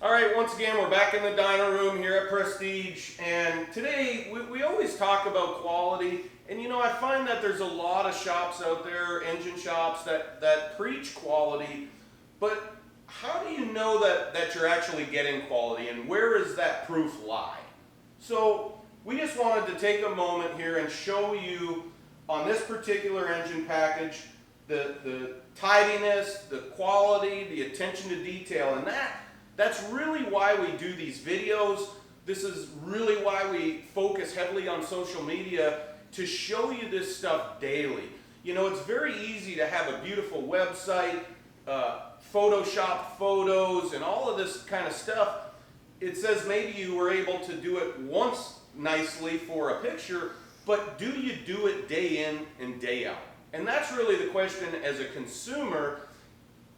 All right, once again, we're back in the dyno room here at Prestige, and today we always talk about quality, and you know, I find that there's a lot of shops out there, engine shops, that preach quality, but how do you know that you're actually getting quality, and where does that proof lie? So we just wanted to take a moment here and show you on this particular engine package the tidiness, the quality, the attention to detail, and that's really why we do these videos. This is really why we focus heavily on social media, to show you this stuff daily. You know, it's very easy to have a beautiful website, Photoshop photos, and all of this kind of stuff. It says maybe you were able to do it once nicely for a picture, but do you do it day in and day out? And that's really the question as a consumer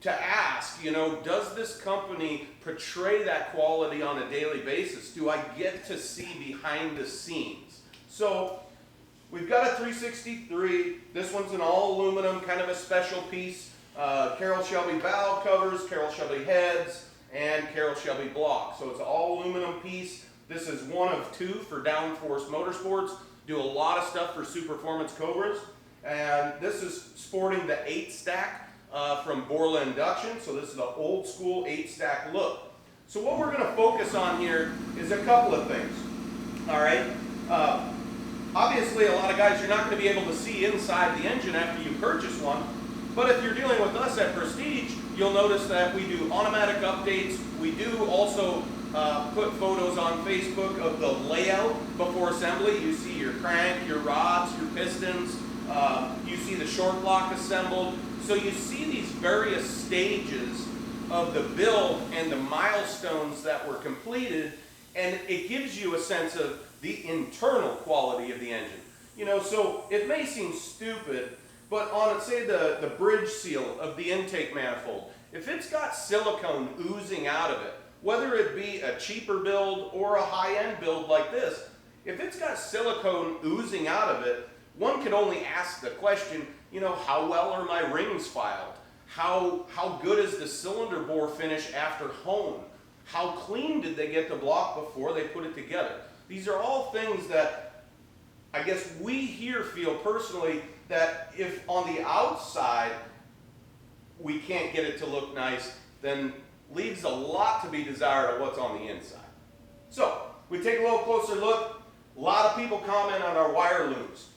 to ask, you know, does this company portray that quality on a daily basis? Do I get to see behind the scenes? So we've got a 363. This one's an all aluminum, kind of a special piece. Carroll Shelby valve covers, Carroll Shelby heads, and Carroll Shelby block. So it's an all aluminum piece. This is one of two for Downforce Motorsports. Do a lot of stuff for Superformance Cobras. And this is sporting the 8-stack. From Borla Induction, so this is the old school 8-stack look. So what we're going to focus on here is a couple of things. All right. Obviously, a lot of guys, you're not going to be able to see inside the engine after you purchase one. But if you're dealing with us at Prestige, you'll notice that we do automatic updates. We do also put photos on Facebook of the layout before assembly. You see your crank, your rods, your pistons. You see the short block assembled. So you see these various stages of the build and the milestones that were completed, and it gives you a sense of the internal quality of the engine. You know, so it may seem stupid, but on, say, the bridge seal of the intake manifold, if it's got silicone oozing out of it, whether it be a cheaper build or a high-end build like this, if it's got silicone oozing out of it, one could only ask the question, you know, how well are my rings filed? How good is the cylinder bore finish after hone? How clean did they get the block before they put it together? These are all things that I guess we here feel personally that if on the outside we can't get it to look nice, then leaves a lot to be desired of what's on the inside. So we take a little closer look. A lot of people comment on our wire looms.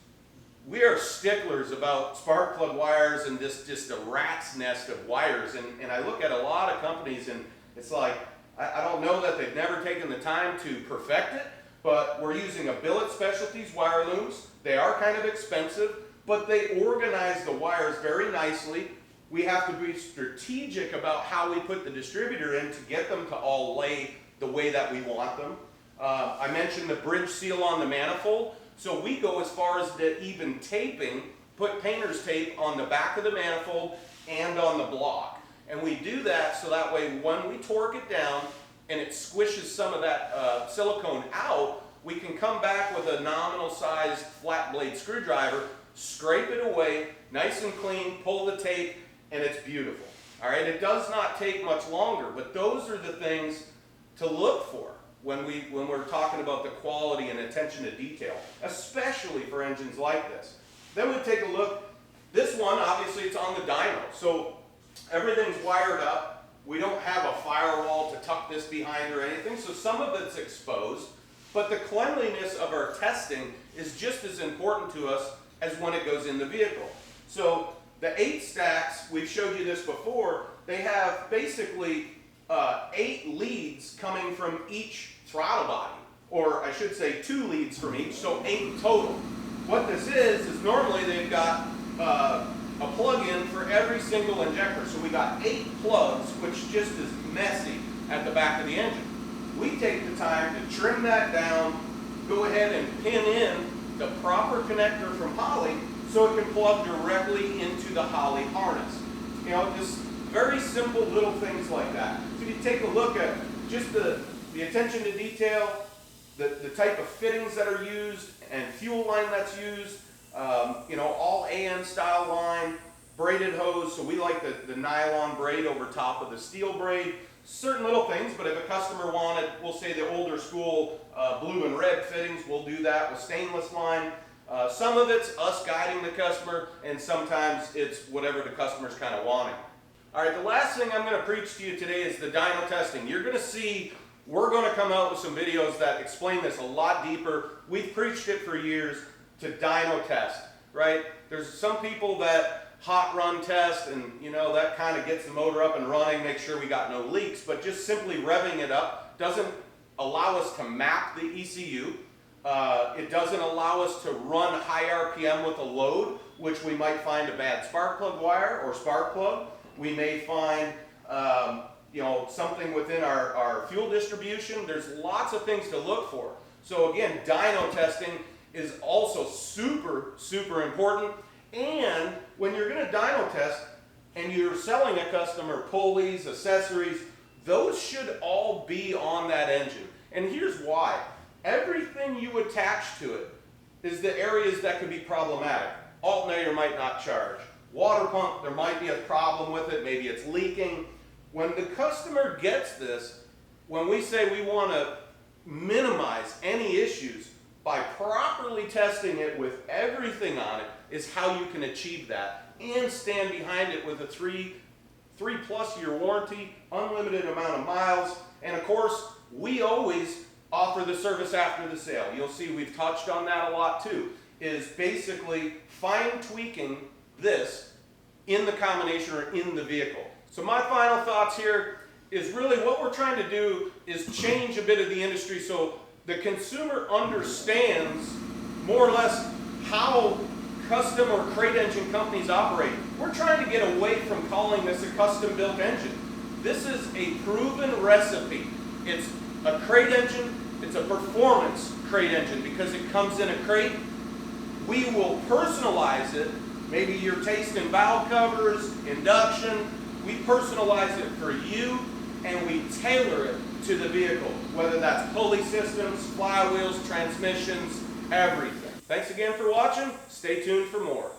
We are sticklers about spark plug wires and just a rat's nest of wires. And I look at a lot of companies and it's like, I don't know that they've never taken the time to perfect it, but we're using a Billet Specialties wire looms. They are kind of expensive, but they organize the wires very nicely. We have to be strategic about how we put the distributor in to get them to all lay the way that we want them. I mentioned the bridge seal on the manifold. So we go as far as the even taping, put painter's tape on the back of the manifold and on the block. And we do that so that way when we torque it down and it squishes some of that silicone out, we can come back with a nominal sized flat blade screwdriver, scrape it away, nice and clean, pull the tape, and it's beautiful. All right, it does not take much longer, but those are the things to look for when we're talking about the quality and attention to detail, especially for engines like this. Then we take a look. This one, obviously, it's on the dyno, so everything's wired up. We don't have a firewall to tuck this behind or anything, so some of it's exposed, but the cleanliness of our testing is just as important to us as when it goes in the vehicle. So the 8 stacks, we've showed you this before, they have basically 8 leads coming from each throttle body, or I should say 2 leads from each, so 8 total. What this is normally they've got a plug-in for every single injector, so we got 8 plugs, which just is messy at the back of the engine. We take the time to trim that down, go ahead and pin in the proper connector from Holley so it can plug directly into the Holley harness. You know, just very simple little things like that. So you take a look at just the attention to detail, the type of fittings that are used and fuel line that's used, you know, all AN style line. braided hose, so we like the nylon braid over top of the steel braid. Certain little things, but if a customer wanted, we'll say the older school blue and red fittings, we'll do that with stainless line. Some of it's us guiding the customer, and sometimes it's whatever the customer's kind of wanting. All right, the last thing I'm going to preach to you today is the dyno testing. You're going to see, we're going to come out with some videos that explain this a lot deeper. We've preached it for years to dyno test, right? There's some people that hot run test, and you know, that kind of gets the motor up and running, make sure we got no leaks, but just simply revving it up doesn't allow us to map the ECU. It doesn't allow us to run high RPM with a load, which we might find a bad spark plug wire or spark plug. We may find you know, something within our fuel distribution. There's lots of things to look for. So again, dyno testing is also super, super important. And when you're going to dyno test and you're selling a customer pulleys, accessories, those should all be on that engine. And here's why. Everything you attach to it is the areas that could be problematic. Alternator might not charge. Water pump, there might be a problem with it, maybe it's leaking. When the customer gets this, when we say we want to minimize any issues by properly testing it with everything on it, is how you can achieve that and stand behind it with a 3+ year warranty, unlimited amount of miles, and of course, we always offer the service after the sale. You'll see we've touched on that a lot too, is basically fine tweaking this in the combination or in the vehicle. So my final thoughts here is really what we're trying to do is change a bit of the industry so the consumer understands more or less how custom or crate engine companies operate. We're trying to get away from calling this a custom built engine. This is a proven recipe. It's a crate engine, it's a performance crate engine because it comes in a crate. We will personalize it. Maybe your taste in valve covers, induction. We personalize it for you and we tailor it to the vehicle, whether that's pulley systems, flywheels, transmissions, everything. Thanks again for watching. Stay tuned for more.